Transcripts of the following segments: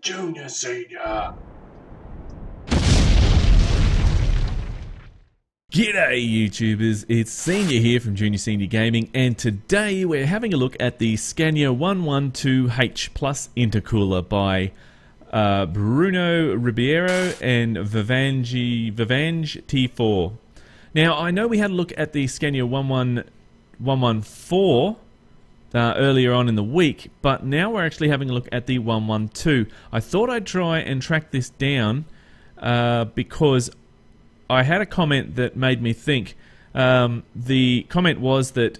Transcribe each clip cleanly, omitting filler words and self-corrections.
Junior Senior. G'day YouTubers, it's Senior here from Junior Senior Gaming, and today we're having a look at the Scania 112h Intercooler by Bruno Ribeiro and Vivange T4. Now I know we had a look at the Scania 114 earlier on in the week, but now we're actually having a look at the 112. I thought I'd try and track this down because I had a comment that made me think. The comment was that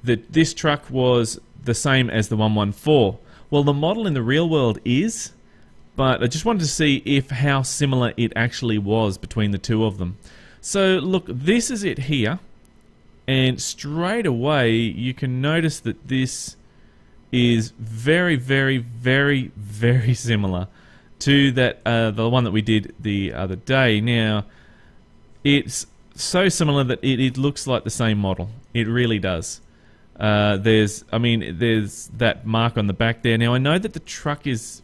this truck was the same as the 114. Well, the model in the real world is, but I just wanted to see how similar it actually was between the two of them. So look, this is it here, and straight away you can notice that this is very, very, very, very similar to that the one that we did the other day. Now, it's so similar that it looks like the same model. It really does. There's that mark on the back there. Now I know that the truck is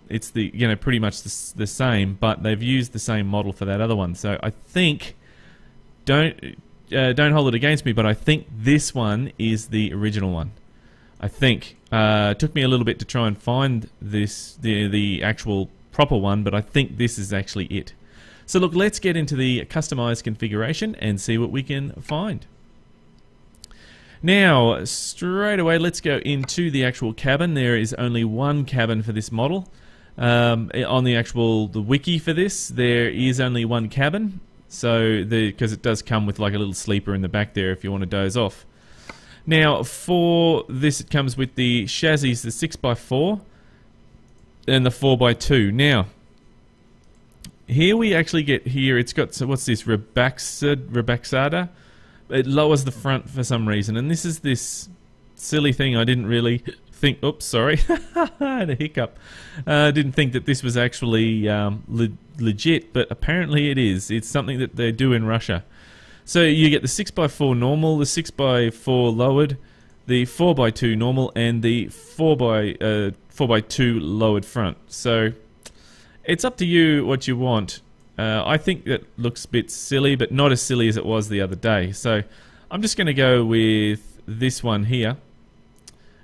it's pretty much the same, but they've used the same model for that other one. So I think, don't hold it against me, but I think this one is the original one. I think it took me a little bit to try and find the actual proper one, but I think this is actually it. So look, let's get into the customized configuration and see what we can find. Now, straight away, let's go into the actual cabin. There is only one cabin for this model. On the wiki for this, there is only one cabin. So, because it does come with like a little sleeper in the back there if you want to doze off. Now, for this, it comes with the chassis, the 6x4 and the 4x2. Now, here we actually get here, it's got, so what's this, Rebaxada? It lowers the front for some reason, and this is this silly thing I didn't really think, oops, sorry, I had a hiccup. Didn't think that this was actually legit, but apparently it is. It's something that they do in Russia. So you get the 6x4 normal, the 6x4 lowered, the 4x2 normal, and the 4x2 lowered front. So it's up to you what you want. I think that looks a bit silly, but not as silly as it was the other day. So I'm just going to go with this one here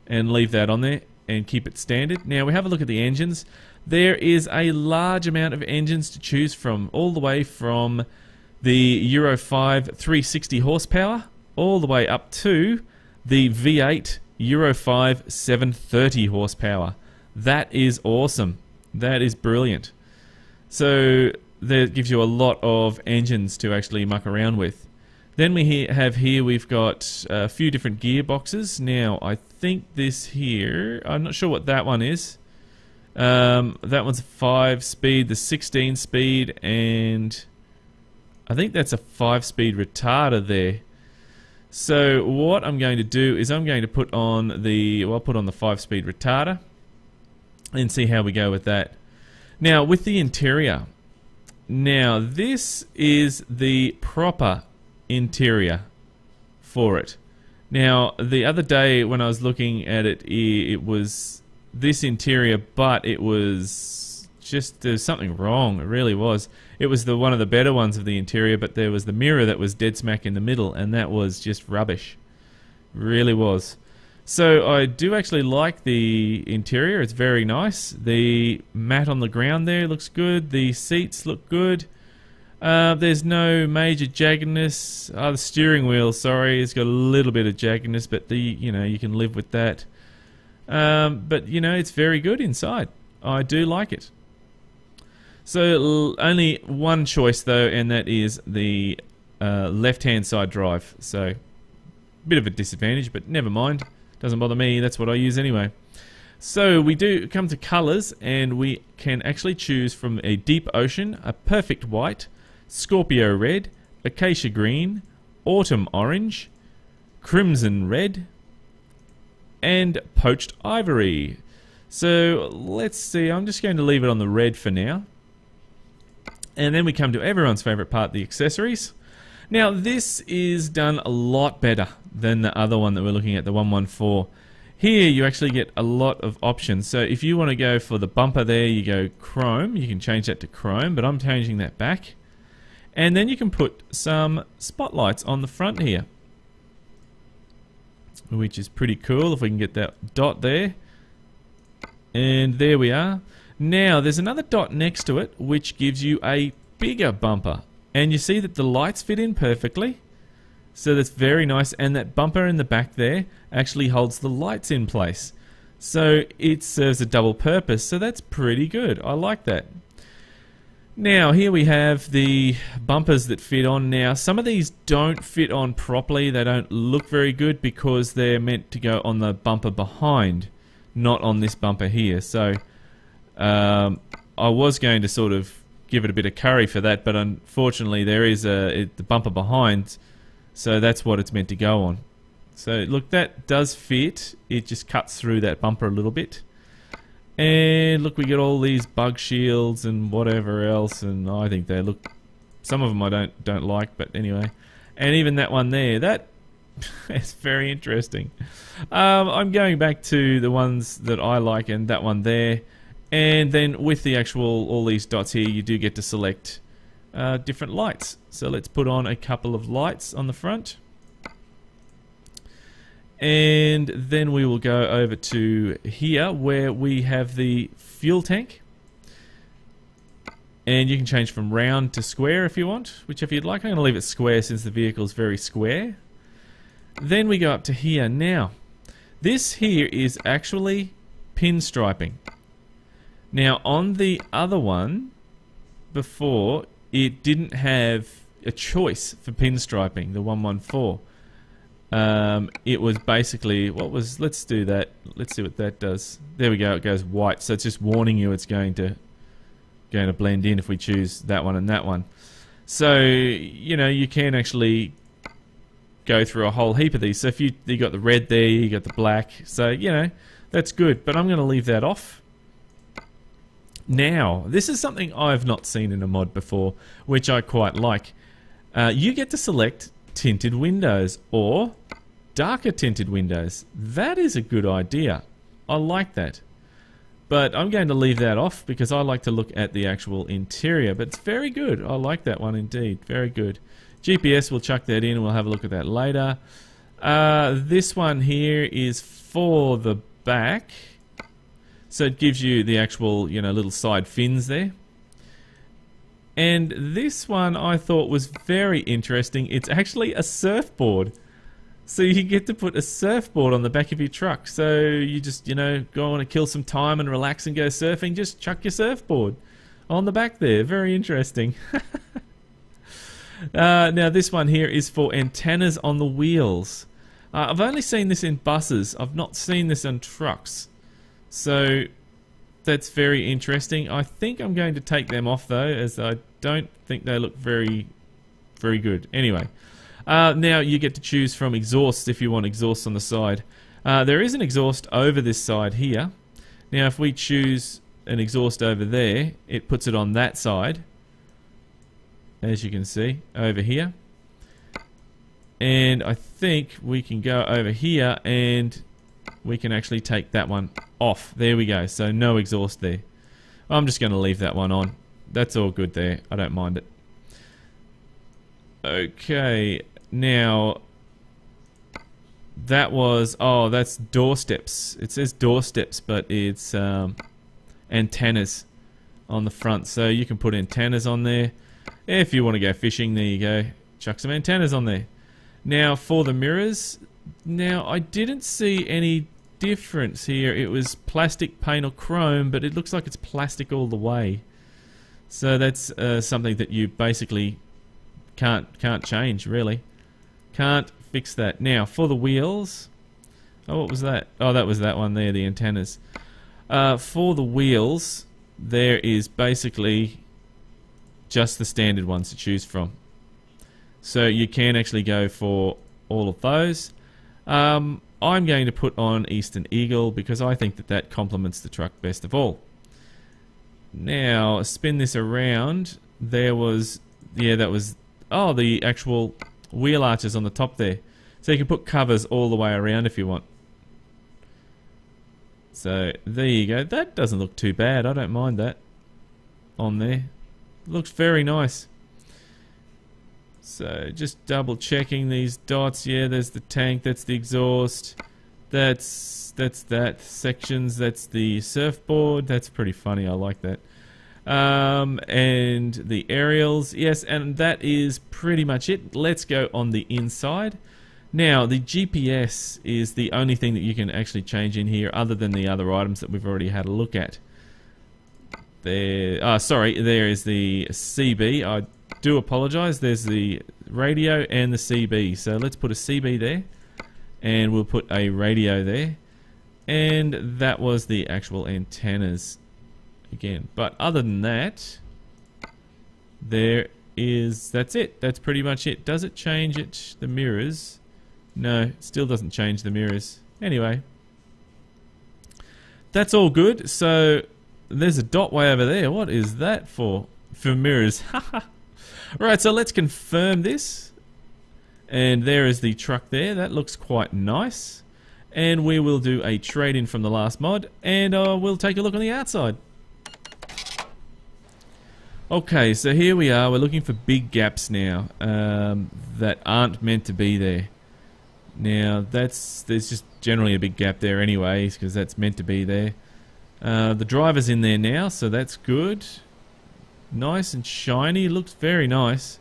and leave that on there and keep it standard. Now we have a look at the engines. There is a large amount of engines to choose from, all the way from the Euro 5 360 horsepower all the way up to the V8 Euro 5 730 horsepower. That is awesome. That is brilliant. So that gives you a lot of engines to actually muck around with. Then we've got a few different gearboxes. Now I think this here, I'm not sure what that one is. That one's a 5-speed, the 16-speed, and I think that's a 5-speed retarder there. So what I'm going to do is I'm going to put on the 5-speed retarder and see how we go with that. Now with the interior, now this is the proper interior for it. Now the other day when I was looking at it, it was this interior, but it was just, there's something wrong. It really was. It was one of the better ones of the interior, but there was the mirror that was dead smack in the middle, and that was just rubbish. Really was. So I do actually like the interior. It's very nice. The mat on the ground there looks good. The seats look good. There's no major jaggedness. The steering wheel, sorry, it's got a little bit of jaggedness, but you can live with that. But it's very good inside. I do like it. So only one choice though, and that is the left-hand side drive. So a bit of a disadvantage, but never mind. Doesn't bother me, that's what I use anyway. So we do come to colours, and we can actually choose from a deep ocean, a perfect white, Scorpio red, acacia green, autumn orange, crimson red, and poached ivory. So let's see, I'm just going to leave it on the red for now. And then we come to everyone's favourite part, the accessories. Now this is done a lot better than the other one that we're looking at, the 114. Here you actually get a lot of options. So if you want to go for the bumper there, you go chrome. You can change that to chrome, but I'm changing that back. And then you can put some spotlights on the front here, which is pretty cool if we can get that dot there. And there we are. Now there's another dot next to it which gives you a bigger bumper. And you see that the lights fit in perfectly. So that's very nice, and that bumper in the back there actually holds the lights in place. So it serves a double purpose, so that's pretty good. I like that. Now here we have the bumpers that fit on. Now some of these don't fit on properly, they don't look very good because they're meant to go on the bumper behind, not on this bumper here. So I was going to sort of give it a bit of curry for that, but unfortunately there is the bumper behind, so that's what it's meant to go on. So look, that does fit. It just cuts through that bumper a little bit. And look, we get all these bug shields and whatever else, and I think they look, some of them I don't like, but anyway. And even that one there, that is very interesting. I'm going back to the ones that I like, and that one there. And then with the actual, all these dots here, you do get to select different lights. So let's put on a couple of lights on the front. And then we will go over to here where we have the fuel tank. And you can change from round to square if you want, whichever you'd like. I'm going to leave it square since the vehicle is very square. Then we go up to here. Now, this here is actually pinstriping. Now, on the other one, before, it didn't have a choice for pinstriping, the 114. It was basically, let's do that. Let's see what that does. There we go, it goes white. So it's just warning you it's going to blend in if we choose that one and that one. So, you know, you can actually go through a whole heap of these. So if you got the red there, you got the black. So, you know, that's good. But I'm going to leave that off. Now, this is something I've not seen in a mod before, which I quite like. You get to select tinted windows or darker tinted windows. That is a good idea. I like that. But I'm going to leave that off because I like to look at the actual interior. But it's very good. I like that one indeed. Very good. GPS, we'll chuck that in and we'll have a look at that later. This one here is for the back. So it gives you the actual, you know, little side fins there. And this one I thought was very interesting. It's actually a surfboard. So you get to put a surfboard on the back of your truck. So you just, you know, go on and kill some time and relax and go surfing. Just chuck your surfboard on the back there. Very interesting. Now this one here is for antennas on the wheels. I've only seen this in buses. I've not seen this on trucks. So that's very interesting. I think I'm going to take them off though, as I don't think they look very, very good. Anyway, now you get to choose from exhausts if you want exhausts on the side. There is an exhaust over this side here. Now if we choose an exhaust over there, it puts it on that side, as you can see over here. And I think we can go over here and we can actually take that one off. There we go. So no exhaust there. I'm just going to leave that one on. That's all good there. I don't mind it. Okay. Now, that was... Oh, that's doorsteps. It says doorsteps, but it's antennas on the front. So you can put antennas on there. If you want to go fishing, there you go. Chuck some antennas on there. Now, for the mirrors... Now, I didn't see any difference here. It was plastic, paint or chrome, but it looks like it's plastic all the way. So that's something that you basically can't change, really. Can't fix that. Now, for the wheels... Oh, what was that? Oh, that was that one there, the antennas. For the wheels, there is basically just the standard ones to choose from. So you can actually go for all of those. I'm going to put on Eastern Eagle because I think that that complements the truck best of all. Now, spin this around. There was... Yeah, that was... Oh, the actual wheel arches on the top there. So you can put covers all the way around if you want. So there you go. That doesn't look too bad. I don't mind that on there. Looks very nice. So just double checking these dots. Yeah, there's the tank. That's the exhaust. That's that sections. That's the surfboard. That's pretty funny. I like that. And the aerials. Yes, and that is pretty much it. Let's go on the inside. Now, the GPS is the only thing that you can actually change in here other than the other items that we've already had a look at. There, sorry, there is the CB. I do apologise. There's the radio and the CB. So let's put a CB there, and we'll put a radio there. And that was the actual antennas again. But other than that, that's it. That's pretty much it. Does it change it? The mirrors? No, it still doesn't change the mirrors. Anyway, that's all good. So there's a dot way over there. What is that for? For mirrors. Right, so let's confirm this. And there is the truck there. That looks quite nice. And we will do a trade-in from the last mod. And we'll take a look on the outside. Okay, so here we are. We're looking for big gaps now that aren't meant to be there. Now, there's just generally a big gap there anyways, because that's meant to be there. The driver's in there now, so that's good. Nice and shiny. Looks very nice.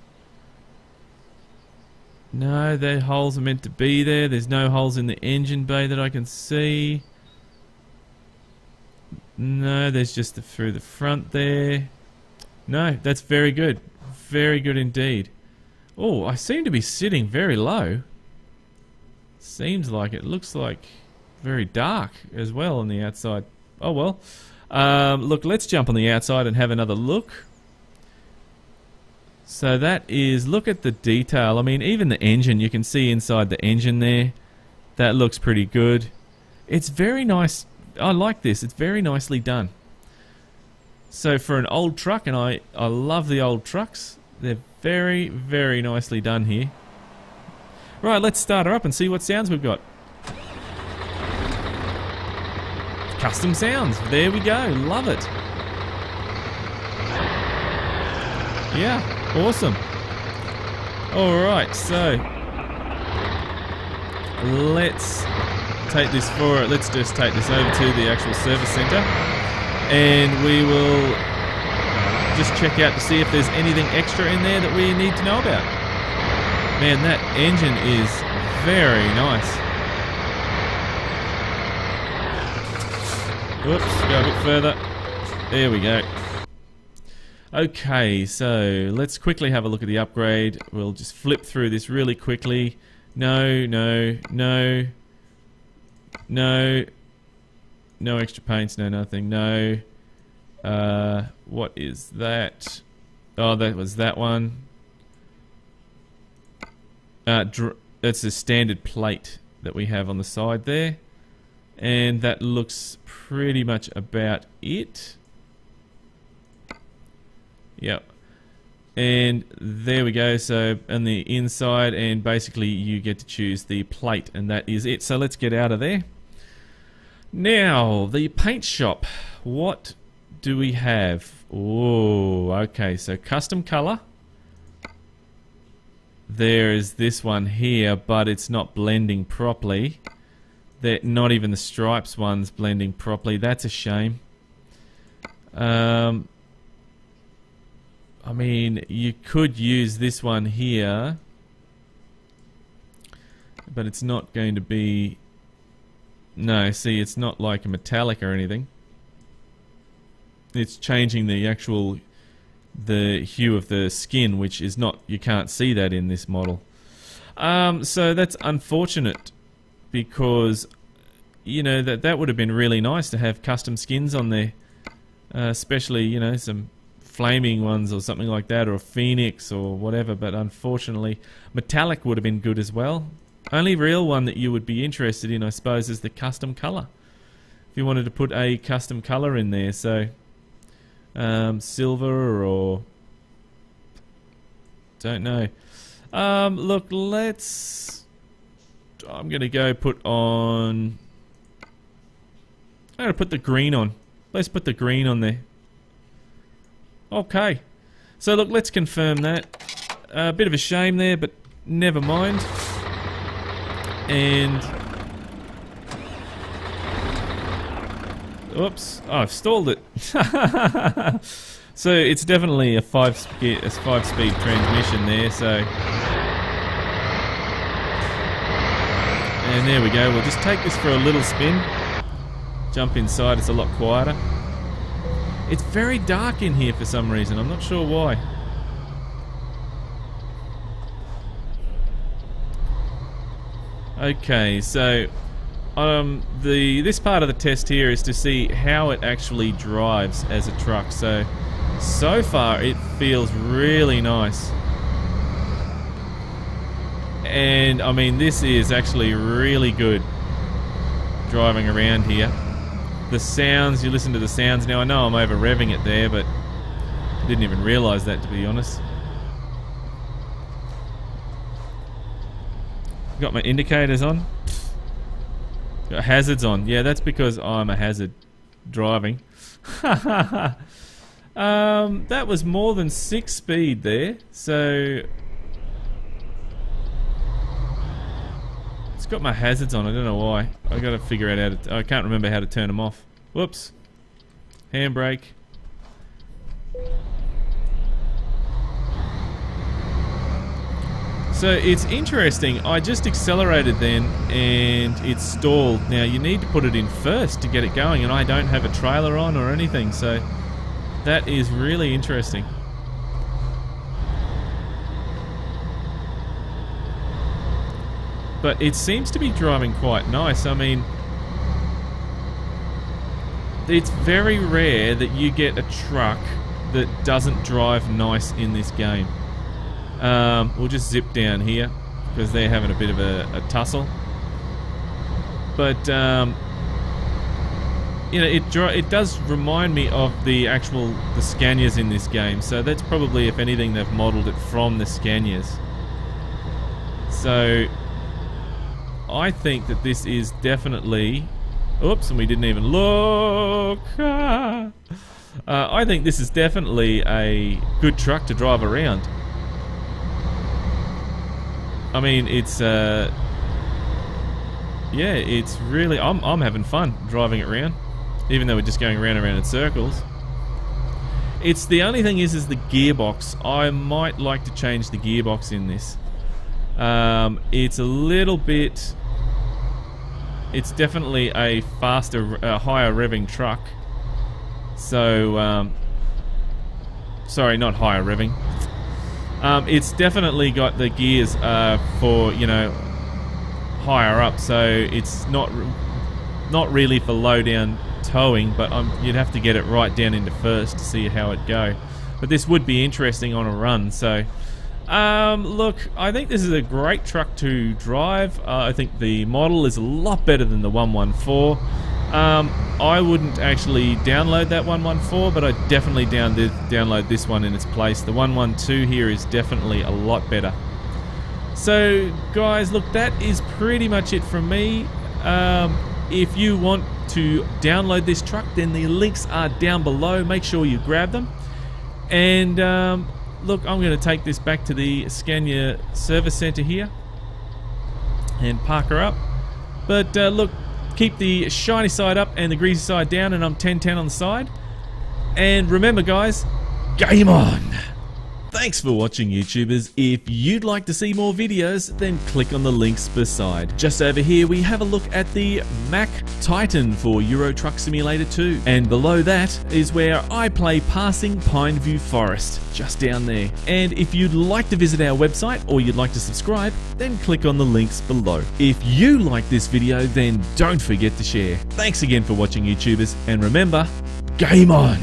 No, the holes are meant to be there. There's no holes in the engine bay that I can see. No, there's just through the front there. No, that's very good. Very good indeed. Oh, I seem to be sitting very low. Seems like it. Looks like very dark as well on the outside. Oh well. Look, let's jump on the outside and have another look. So that is, look at the detail. I mean, even the engine, you can see inside the engine there. That looks pretty good. It's very nice. I like this. It's very nicely done. So for an old truck, and I love the old trucks, they're very, very nicely done here. Right, let's start her up and see what sounds we've got. Custom sounds. There we go. Love it. Yeah, awesome. Alright, so let's take this let's just take this over to the actual service centre, and we will just check out to see if there's anything extra in there that we need to know about. Man, that engine is very nice. Whoops, go a bit further. There we go. Okay, so let's quickly have a look at the upgrade. We'll just flip through this really quickly. No, no, no. No. No extra paints, no nothing, no. What is that? Oh, that was that one. That's a standard plate that we have on the side there. And that looks pretty much about it. Yep. And there we go. So on the inside, and basically you get to choose the plate, and that is it. So let's get out of there. Now, the paint shop. What do we have? Oh, okay. So custom color. There is this one here, but it's not blending properly. Not even the stripes one's blending properly. That's a shame. I mean, you could use this one here, but it's not going to be... No, see, it's not like a metallic or anything. It's changing the actual... the hue of the skin, which is not... You can't see that in this model. So that's unfortunate, because, you know, that would have been really nice to have custom skins on there. Especially, you know, some flaming ones or something like that, or a phoenix or whatever, but unfortunately metallic would have been good as well. Only real one that you would be interested in, I suppose, is the custom color. If you wanted to put a custom color in there, so silver or... don't know. Look, let's... I'm going to go put on... I'm going to put the green on. Let's put the green on there. Okay. So look, let's confirm that. A bit of a shame there, but never mind. And... Oops. Oh, I've stalled it. So it's definitely a 5-speed transmission there, so... And there we go. We'll just take this for a little spin. Jump inside, it's a lot quieter. It's very dark in here for some reason, I'm not sure why. Okay, so this part of the test here is to see how it actually drives as a truck. So far it feels really nice. And I mean, this is actually really good driving around here. The sounds, you listen to the sounds now. I know I'm over revving it there, but I didn't even realise that, to be honest. Got my indicators on. Got hazards on. Yeah, that's because I'm a hazard driving. That was more than 6 speed there, so... Got my hazards on, I don't know why. I gotta figure out how to... I can't remember how to turn them off. Whoops. Handbrake. So it's interesting, I just accelerated then and it stalled. Now you need to put it in first to get it going, and I don't have a trailer on or anything, so that is really interesting. But it seems to be driving quite nice. I mean, it's very rare that you get a truck that doesn't drive nice in this game. We'll just zip down here because they're having a bit of a tussle. But you know, it does remind me of the Scanias in this game. So that's probably, if anything, they've modelled it from the Scanias. So I think that this is definitely... Oops, and we didn't even look. I think this is definitely a good truck to drive around. I mean, it's... yeah, it's really... I'm having fun driving it around, even though we're just going round and round in circles. It's the only thing is the gearbox. I might like to change the gearbox in this. It's a little bit... It's definitely a faster, higher revving truck. So, sorry, not higher revving. It's definitely got the gears for, you know, higher up. So it's not really for low down towing, but you'd have to get it right down into first to see how it go. But this would be interesting on a run. So. Look, I think this is a great truck to drive. I think the model is a lot better than the 114. I wouldn't actually download that 114, but I definitely download this one in its place. The 112 here is definitely a lot better. So, guys, look, that is pretty much it from me. If you want to download this truck, then the links are down below. Make sure you grab them. And, look, I'm going to take this back to the Scania service centre here and park her up. But look, keep the shiny side up and the greasy side down, and I'm 1010 on the side. And remember, guys, game on! Thanks for watching, YouTubers. If you'd like to see more videos, then click on the links beside. Just over here, we have a look at the Mack Titan for Euro Truck Simulator 2. And below that is where I play Passing Pineview Forest, just down there. And if you'd like to visit our website or you'd like to subscribe, then click on the links below. If you like this video, then don't forget to share. Thanks again for watching, YouTubers. And remember, game on!